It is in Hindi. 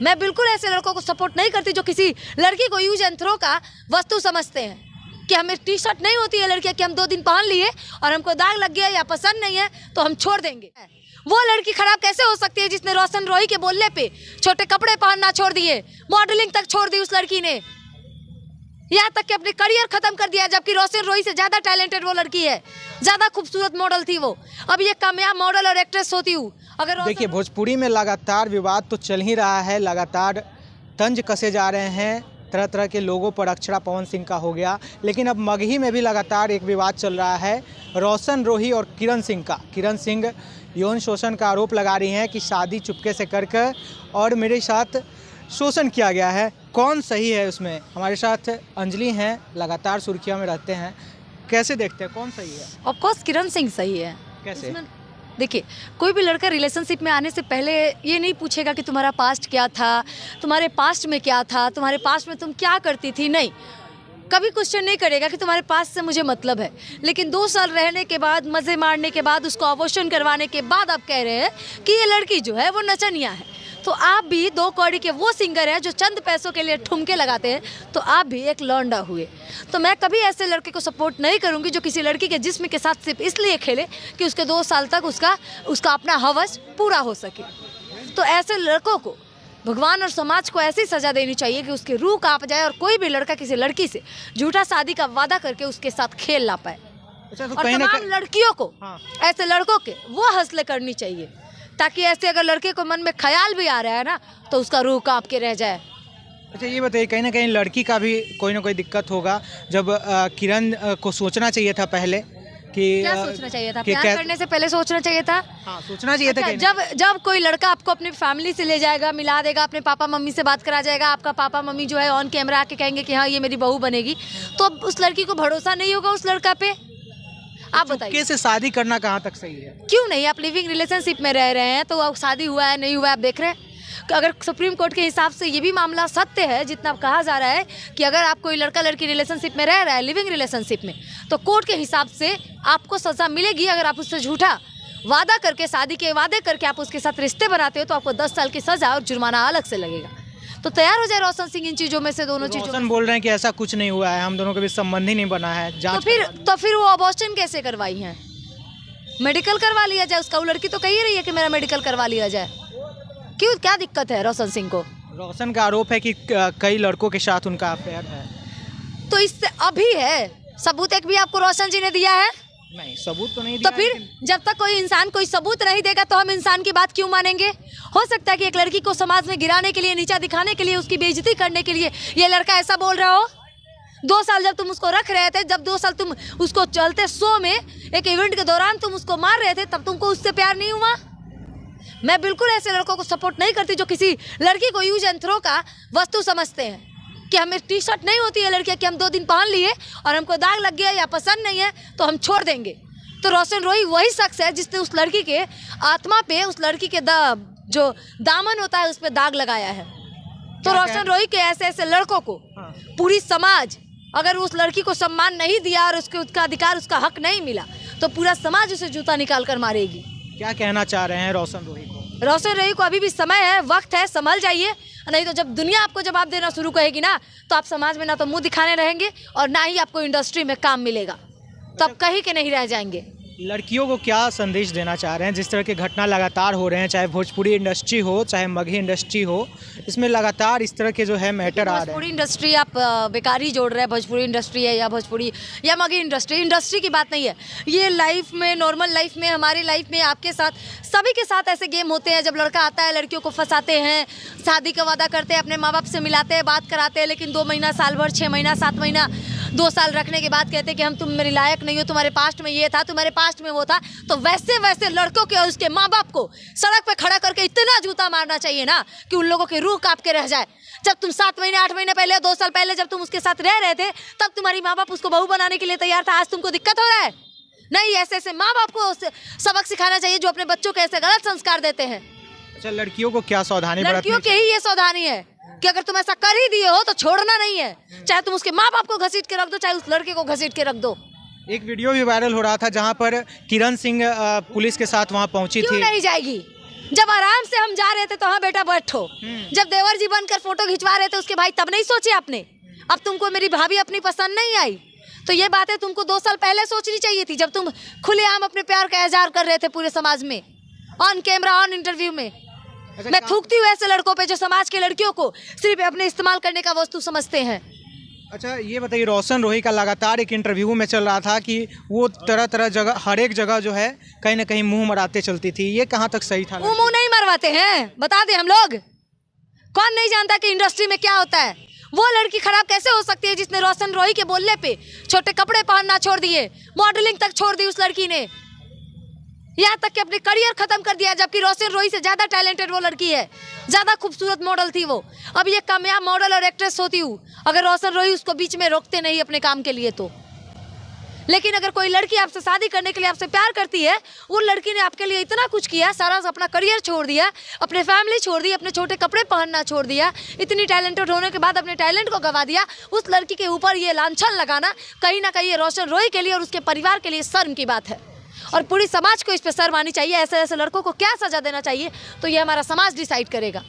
मैं बिल्कुल ऐसे लड़कों को सपोर्ट नहीं करती जो किसी लड़की को यूज एंड थ्रो का वस्तु समझते हैं कि हमें टी शर्ट नहीं होती है लड़कियां कि हम 2 दिन पहन लिए और हमको दाग लग गया या पसंद नहीं है तो हम छोड़ देंगे। वो लड़की खराब कैसे हो सकती है जिसने रोशन रोही के बोलने पे छोटे कपड़े पहनना छोड़ दिए, मॉडलिंग तक छोड़ दी उस लड़की ने, यहाँ तक कि अपने करियर खत्म कर दिया, जबकि रोशन रोही से ज्यादा टैलेंटेड वो लड़की है, ज्यादा खूबसूरत मॉडल थी वो। अब ये कामयाब मॉडल और एक्ट्रेस होती हूँ अगर। देखिए, भोजपुरी में लगातार विवाद तो चल ही रहा है, लगातार तंज कसे जा रहे हैं तरह तरह के लोगों पर। अक्षरा पवन सिंह का हो गया, लेकिन अब मगही में भी लगातार एक विवाद चल रहा है रोशन रोही और किरण सिंह का। किरण सिंह यौन शोषण का आरोप लगा रही हैं कि शादी चुपके से करके और मेरे साथ शोषण किया गया है। कौन सही है उसमें? हमारे साथ अंजलि हैं, लगातार सुर्खियों में रहते हैं। कैसे देखते हैं कौन सही है? ऑफ कोर्स किरण सिंह सही है। कैसे? देखिए, कोई भी लड़का रिलेशनशिप में आने से पहले ये नहीं पूछेगा कि तुम्हारा पास्ट क्या था, तुम्हारे पास्ट में क्या था, तुम्हारे पास्ट में तुम क्या करती थी, नहीं, कभी क्वेश्चन नहीं करेगा कि तुम्हारे पास से मुझे मतलब है। लेकिन 2 साल रहने के बाद, मज़े मारने के बाद, उसको अबॉर्शन करवाने के बाद आप कह रहे हैं कि ये लड़की जो है वो नचनिया है। तो आप भी 2 कौड़ी के वो सिंगर हैं जो चंद पैसों के लिए ठुमके लगाते हैं, तो आप भी एक लौंडा हुए। तो मैं कभी ऐसे लड़के को सपोर्ट नहीं करूंगी जो किसी लड़की के जिस्म के साथ सिर्फ इसलिए खेले कि उसके 2 साल तक उसका अपना हवस पूरा हो सके। तो ऐसे लड़कों को भगवान और समाज को ऐसी सज़ा देनी चाहिए कि उसकी रूह कांप जाए और कोई भी लड़का किसी लड़की से झूठा शादी का वादा करके उसके साथ खेल ना पाए। अच्छा, तो और तमाम लड़कियों को ऐसे लड़कों के वो हौसले करनी चाहिए ताकि ऐसे अगर लड़के को मन में ख्याल भी आ रहा है ना तो उसका रूह कांप के रह जाए। अच्छा, ये बताइए, कहीं ना कहीं लड़की का भी कोई ना कोई दिक्कत होगा। जब किरण को सोचना चाहिए था पहले कि क्या सोचना चाहिए था? प्यार करने से पहले सोचना चाहिए था। हाँ, सोचना चाहिए था। जब कोई लड़का आपको अपनी फैमिली से ले जाएगा, मिला देगा, अपने पापा मम्मी से बात करा जाएगा, आपका पापा मम्मी जो है ऑन कैमरा आके कहेंगे कि हाँ ये मेरी बहू बनेगी, तो उस लड़की को भरोसा नहीं होगा उस लड़का पे। आप बताइए, कैसे शादी करना कहाँ तक सही है? क्यों नहीं? आप लिविंग रिलेशनशिप में रह रहे हैं तो अब शादी हुआ है नहीं हुआ है आप देख रहे हैं। अगर सुप्रीम कोर्ट के हिसाब से ये भी मामला सत्य है जितना कहा जा रहा है कि अगर आप कोई लड़का लड़की रिलेशनशिप में रह रहा है, लिविंग रिलेशनशिप में, तो कोर्ट के हिसाब से आपको सज़ा मिलेगी। अगर आप उससे झूठा वादा करके, शादी के वादे करके आप उसके साथ रिश्ते बनाते हो तो आपको 10 साल की सज़ा और जुर्माना अलग से लगेगा। तो तैयार हो जाए रोशन सिंह इन चीज़ों में से, दोनों चीज़ों। रोशन बोल रहे हैं कि ऐसा कुछ नहीं हुआ है, हम दोनों के बीच संबंध ही नहीं बना है। तो फिर वो अबॉर्शन कैसे करवाई है? मेडिकल करवा लिया जाए उसका। वो लड़की तो कह ही रही है कि मेरा मेडिकल करवा लिया जाए। क्यों, क्या दिक्कत है रोशन सिंह को? रोशन का आरोप है कि कई लड़कों के साथ उनका अफेयर है। तो इससे अभी है, सबूत एक भी आपको रोशन जी ने दिया है? नहीं, सबूत तो नहीं दिया। तो फिर जब तक कोई इंसान कोई सबूत नहीं देगा तो हम इंसान की बात क्यों मानेंगे? हो सकता है कि एक लड़की को समाज में गिराने के लिए, नीचा दिखाने के लिए, उसकी बेइज्जती करने के लिए ये लड़का ऐसा बोल रहा हो। 2 साल जब तुम उसको रख रहे थे, जब 2 साल तुम उसको चलते शो में एक इवेंट के दौरान तुम उसको मार रहे थे, तब तुमको उससे प्यार नहीं हुआ? मैं बिल्कुल ऐसे लड़कों को सपोर्ट नहीं करती जो किसी लड़की को यूज एंड थ्रो का वस्तु समझते हैं कि हमें टी शर्ट नहीं होती है लड़कियां कि हम 2 दिन पहन लिए और हमको दाग लग गया या पसंद नहीं है तो हम छोड़ देंगे। तो रोशन रोही वही शख्स है जिसने उस लड़की के आत्मा पे, उस लड़की के जो दामन होता है उस पर दाग लगाया है। तो रोशन रोही के ऐसे ऐसे लड़कों को पूरी समाज, अगर उस लड़की को सम्मान नहीं दिया और उसका अधिकार, उसका हक नहीं मिला, तो पूरा समाज उसे जूता निकाल कर मारेगी। क्या कहना चाह रहे हैं रोशन रोही को? रोशन रोही को अभी भी समय है, वक्त है, संभल जाइए, नहीं तो जब दुनिया आपको जवाब देना शुरू करेगी ना तो आप समाज में ना तो मुंह दिखाने रहेंगे और ना ही आपको इंडस्ट्री में काम मिलेगा, तब कहीं के नहीं रह जाएंगे। लड़कियों को क्या संदेश देना चाह रहे हैं? जिस तरह के घटना लगातार हो रहे हैं, चाहे भोजपुरी इंडस्ट्री हो, चाहे मगही इंडस्ट्री हो, इसमें लगातार इस तरह के जो है मैटर आ रहे हैं। भोजपुरी इंडस्ट्री आप बेकार ही जोड़ रहे हैं। भोजपुरी इंडस्ट्री है या भोजपुरी या मगही इंडस्ट्री की बात नहीं है। ये लाइफ में, नॉर्मल लाइफ में, हमारी लाइफ में, आपके साथ, सभी के साथ ऐसे गेम होते हैं। जब लड़का आता है लड़कियों को फंसाते हैं, शादी का वादा करते हैं, अपने माँ बाप से मिलाते हैं, बात कराते हैं, लेकिन 2 महीना, साल भर, 6 महीना, 7 महीना, 2 साल रखने के बाद कहते हैं कि हम तुम मेरे लायक नहीं हो, तुम्हारे पास्ट में ये था, तुम्हारे पास्ट में वो था। तो वैसे लड़कों के और उसके माँ बाप को सड़क पे खड़ा करके इतना जूता मारना चाहिए ना कि उन लोगों की रूह कांप के रह जाए। जब तुम 7 महीने, 8 महीने पहले, 2 साल पहले जब तुम उसके साथ रह रहे थे तब तुम्हारी माँ बाप उसको बहू बनाने के लिए तैयार था। आज तुमको दिक्कत हो रहा है? नहीं, ऐसे ऐसे माँ बाप को सबक सिखाना चाहिए जो अपने बच्चों को ऐसे गलत संस्कार देते हैं। अच्छा, लड़कियों को क्या सावधानी बरतनी चाहिए? लड़कियों के ही ये सावधानी है कि अगर तुम ऐसा कर ही दिए हो तो छोड़ना नहीं है। चाहे तुम उसके माँ बाप को घसीट के रख दो, चाहे उस लड़के को घसीट के रख दो। एक वीडियो भी वायरल हो रहा था जहां पर किरण सिंह पुलिस के साथ वहां पहुंची थी। क्यों नहीं जाएगी? जब आराम से हम जा रहे थे तो हाँ बेटा बैठो, जब देवर जी बनकर फोटो खिंचवा रहे थे उसके भाई तब नहीं सोचे आपने? अब तुमको मेरी भाभी अपनी पसंद नहीं आई तो ये बातें तुमको 2 साल पहले सोचनी चाहिए थी, जब तुम खुलेआम अपने प्यार का इजहार कर रहे थे पूरे समाज में, ऑन कैमरा, ऑन इंटरव्यू में। मैं थूकती हूँ ऐसे लड़कों पे जो समाज के लड़कियों को सिर्फ अपने इस्तेमाल करने का वस्तु समझते हैं। अच्छा ये बताइए, रोशन रोही का लगातार एक इंटरव्यू में चल रहा था कि वो तरह तरह जगह, हर एक जगह जो है कहीं ना कहीं मुंह मराते चलती थी, ये कहाँ तक सही था? वो मुंह नहीं मरवाते हैं, बता दें हम लोग। कौन नहीं जानता कि इंडस्ट्री में क्या होता है? वो लड़की खराब कैसे हो सकती है जिसने रोशन रोही के बोलने पे छोटे कपड़े पहनना छोड़ दिए, मॉडलिंग तक छोड़ दी उस लड़की ने, यहाँ तक कि अपने करियर खत्म कर दिया, जबकि रोशन रोही से ज़्यादा टैलेंटेड वो लड़की है, ज़्यादा खूबसूरत मॉडल थी वो। अब ये कामयाब मॉडल और एक्ट्रेस होती हूँ अगर रोशन रोही उसको बीच में रोकते नहीं अपने काम के लिए तो। लेकिन अगर कोई लड़की आपसे शादी करने के लिए आपसे प्यार करती है, उन लड़की ने आपके लिए इतना कुछ किया, सारा अपना करियर छोड़ दिया, अपने फैमिली छोड़ दी, अपने छोटे कपड़े पहनना छोड़ दिया, इतनी टैलेंटेड होने के बाद अपने टैलेंट को गवा दिया, उस लड़की के ऊपर ये लांछन लगाना कहीं ना कहीं रोशन रोही के लिए और उसके परिवार के लिए शर्म की बात है। और पूरी समाज को इस पर शर्म आनी चाहिए। ऐसे ऐसे लड़कों को क्या सजा देना चाहिए तो ये हमारा समाज डिसाइड करेगा।